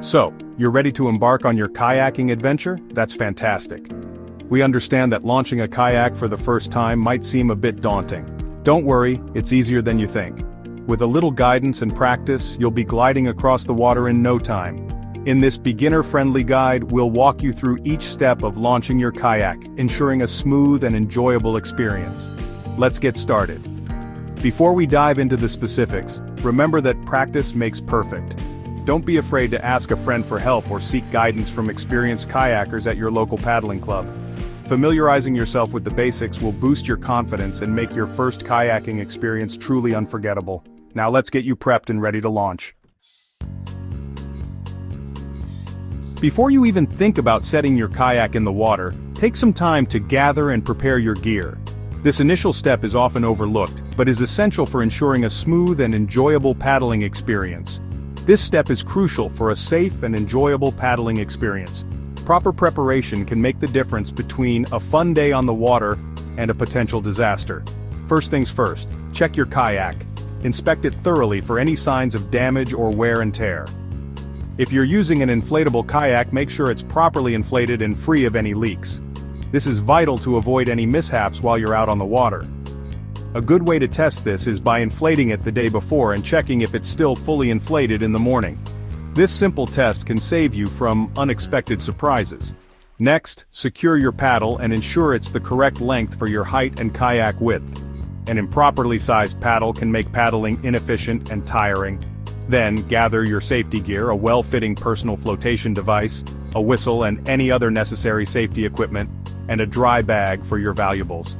So, you're ready to embark on your kayaking adventure? That's fantastic. We understand that launching a kayak for the first time might seem a bit daunting. Don't worry, it's easier than you think. With a little guidance and practice, you'll be gliding across the water in no time. In this beginner-friendly guide, we'll walk you through each step of launching your kayak, ensuring a smooth and enjoyable experience. Let's get started. Before we dive into the specifics, remember that practice makes perfect. Don't be afraid to ask a friend for help or seek guidance from experienced kayakers at your local paddling club. Familiarizing yourself with the basics will boost your confidence and make your first kayaking experience truly unforgettable. Now let's get you prepped and ready to launch. Before you even think about setting your kayak in the water, take some time to gather and prepare your gear. This initial step is often overlooked, but is essential for ensuring a smooth and enjoyable paddling experience. This step is crucial for a safe and enjoyable paddling experience. Proper preparation can make the difference between a fun day on the water and a potential disaster. First things first, check your kayak. Inspect it thoroughly for any signs of damage or wear and tear. If you're using an inflatable kayak, make sure it's properly inflated and free of any leaks. This is vital to avoid any mishaps while you're out on the water. A good way to test this is by inflating it the day before and checking if it's still fully inflated in the morning. This simple test can save you from unexpected surprises. Next, secure your paddle and ensure it's the correct length for your height and kayak width. An improperly sized paddle can make paddling inefficient and tiring. Then, gather your safety gear, a well-fitting personal flotation device, a whistle and any other necessary safety equipment, and a dry bag for your valuables.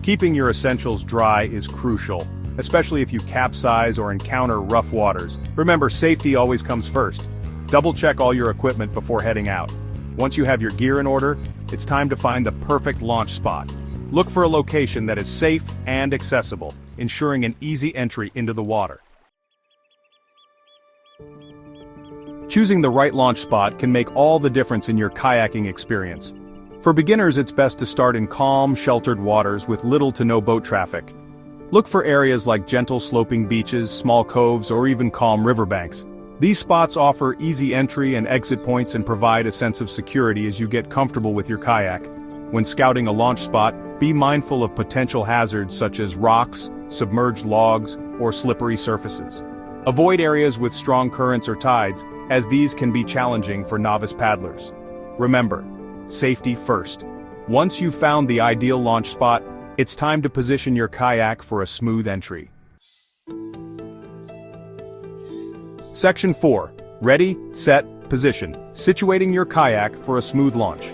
Keeping your essentials dry is crucial, especially if you capsize or encounter rough waters. Remember, safety always comes first. Double-check all your equipment before heading out. Once you have your gear in order, it's time to find the perfect launch spot. Look for a location that is safe and accessible, ensuring an easy entry into the water. Choosing the right launch spot can make all the difference in your kayaking experience. For beginners, it's best to start in calm, sheltered waters with little to no boat traffic. Look for areas like gentle sloping beaches, small coves, or even calm riverbanks. These spots offer easy entry and exit points and provide a sense of security as you get comfortable with your kayak. When scouting a launch spot, be mindful of potential hazards such as rocks, submerged logs, or slippery surfaces. Avoid areas with strong currents or tides, as these can be challenging for novice paddlers. Remember, safety first. Once you've found the ideal launch spot, it's time to position your kayak for a smooth entry. Section 4. Ready, set, position. Situating your kayak for a smooth launch.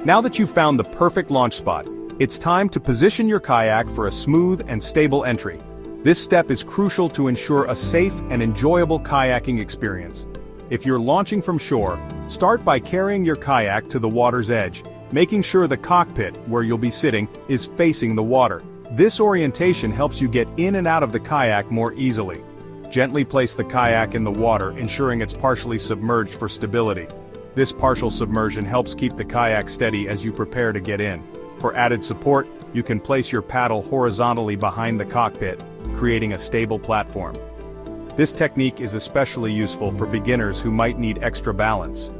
Now that you've found the perfect launch spot, it's time to position your kayak for a smooth and stable entry. This step is crucial to ensure a safe and enjoyable kayaking experience. If you're launching from shore, start by carrying your kayak to the water's edge, making sure the cockpit, where you'll be sitting, is facing the water. This orientation helps you get in and out of the kayak more easily. Gently place the kayak in the water, ensuring it's partially submerged for stability. This partial submersion helps keep the kayak steady as you prepare to get in. For added support, you can place your paddle horizontally behind the cockpit, creating a stable platform. This technique is especially useful for beginners who might need extra balance.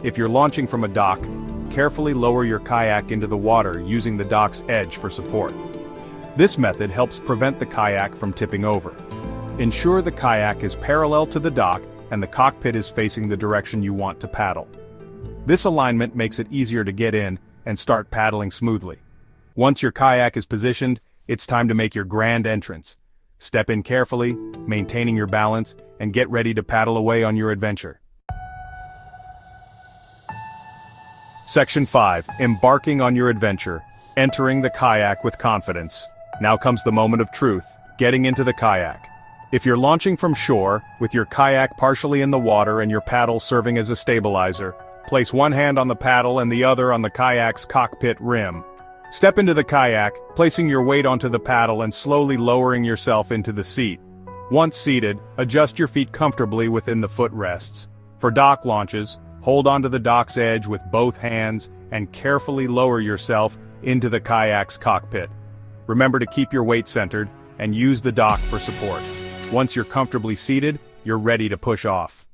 If you're launching from a dock, carefully lower your kayak into the water using the dock's edge for support. This method helps prevent the kayak from tipping over. Ensure the kayak is parallel to the dock and the cockpit is facing the direction you want to paddle. This alignment makes it easier to get in and start paddling smoothly. Once your kayak is positioned, it's time to make your grand entrance. Step in carefully, maintaining your balance, and get ready to paddle away on your adventure. Section 5. Embarking on your adventure. Entering the kayak with confidence. Now comes the moment of truth, getting into the kayak. If you're launching from shore, with your kayak partially in the water and your paddle serving as a stabilizer, place one hand on the paddle and the other on the kayak's cockpit rim. Step into the kayak, placing your weight onto the paddle and slowly lowering yourself into the seat. Once seated, adjust your feet comfortably within the footrests. For dock launches, hold onto the dock's edge with both hands and carefully lower yourself into the kayak's cockpit. Remember to keep your weight centered and use the dock for support. Once you're comfortably seated, you're ready to push off.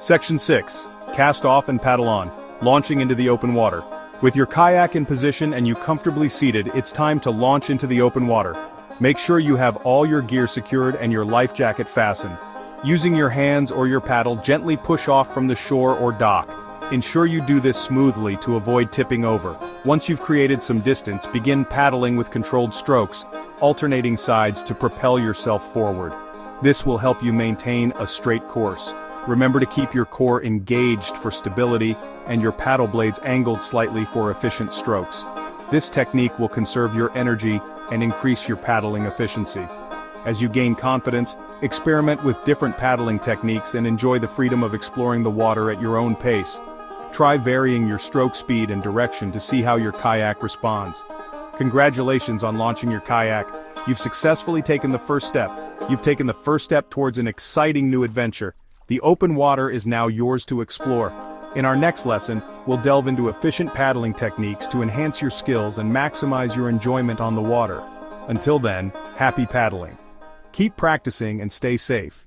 Section 6. Cast off and paddle on, launching into the open water. With your kayak in position and you comfortably seated, it's time to launch into the open water. Make sure you have all your gear secured and your life jacket fastened. Using your hands or your paddle, gently push off from the shore or dock. Ensure you do this smoothly to avoid tipping over. Once you've created some distance, begin paddling with controlled strokes, alternating sides to propel yourself forward. This will help you maintain a straight course. Remember to keep your core engaged for stability and your paddle blades angled slightly for efficient strokes. This technique will conserve your energy and increase your paddling efficiency. As you gain confidence, experiment with different paddling techniques and enjoy the freedom of exploring the water at your own pace. Try varying your stroke speed and direction to see how your kayak responds. Congratulations on launching your kayak. You've successfully taken the first step. You've taken the first step towards an exciting new adventure. The open water is now yours to explore. In our next lesson, we'll delve into efficient paddling techniques to enhance your skills and maximize your enjoyment on the water. Until then, happy paddling. Keep practicing and stay safe.